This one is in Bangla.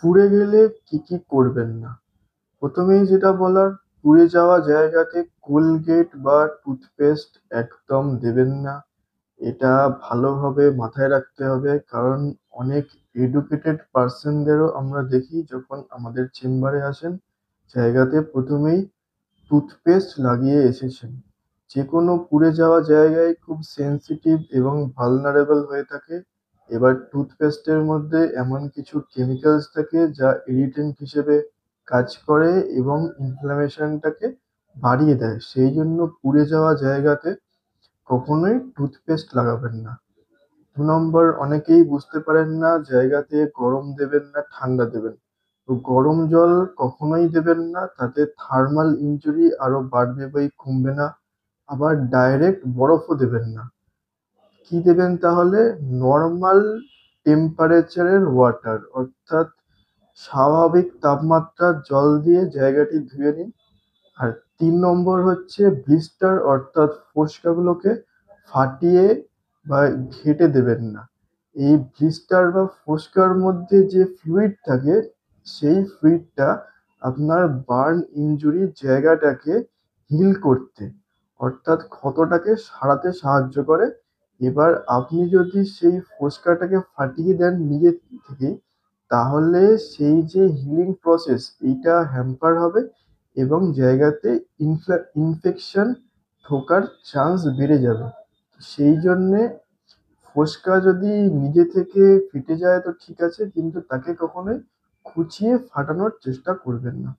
পুড়ে গেলে কি কি করবেন না? প্রথমেই যেটা বলার, পুড়ে যাওয়া জায়গাতে কোলগেট বা টুথপেস্ট একদম দেবেন না। এটা ভালোভাবে মাথায় রাখতে হবে, কারণ অনেক এডুকেটেড পার্সনদেরও আমরা দেখি যখন আমাদের চেম্বারে আসেন, জায়গাতে প্রথমেই টুথপেস্ট লাগিয়ে এসেছেন। যেকোনো পুড়ে যাওয়া জায়গায় খুব সেনসিটিভ এবং ভালনারেবল হয়ে থাকে। এবার টুথপেস্টের মধ্যে এমন কিছু কেমিক্যালস থাকে যা ইরিটেন্ট হিসেবে কাজ করে এবং ইনফ্ল্যামেশনটাকে বাড়িয়ে দেয়। সেই জন্য পুড়ে যাওয়া জায়গাতে কখনোই টুথপেস্ট লাগাবেন না। ২ নম্বর, অনেকেই বুঝতে পারেন না জায়গাতে গরম দেবেন না ঠান্ডা দেবেন। তো গরম জল কখনোই দেবেন না, তাতে থার্মাল ইনজুরি আরো বাড়বে বই কমবে না। আবার ডাইরেক্ট বরফও দেবেন না। কি দেবেন তাহলে? নরমাল টেম্পারেচারের ওয়াটার, অর্থাৎ স্বাভাবিক তাপমাত্রার জল দিয়ে জায়গাটি ধুয়ে নিন। আর ৩ নম্বর হচ্ছে ব্লিস্টার, অর্থাৎ ফোস্কাগুলোকে ফাটিয়ে বা ঘেঁটে দেবেন না। এই ব্লিস্টার বা ফোস্কার মধ্যে যে ফ্লুইড থাকে, সেই ফ্লুইডটা আপনার বার্ন ইনজুরির জায়গাটাকে হিল করতে, অর্থাৎ ক্ষতটাকে সারাতে সাহায্য করে। এবার আপনি যদি সেই ফোস্কাটাকে ফাটিয়ে দেন নিজে থেকেই, তাহলে সেই যে হিলিং প্রসেস এইটা হ্যাম্পার হবে এবং জায়গাতে ইনফেকশন ঢোকার চান্স বেড়ে যাবে। সেই জন্যে ফোস্কা যদি নিজে থেকে ফেটে যায় তো ঠিক আছে, কিন্তু তাকে কখনোই খুঁচিয়ে ফাটানোর চেষ্টা করবেন না।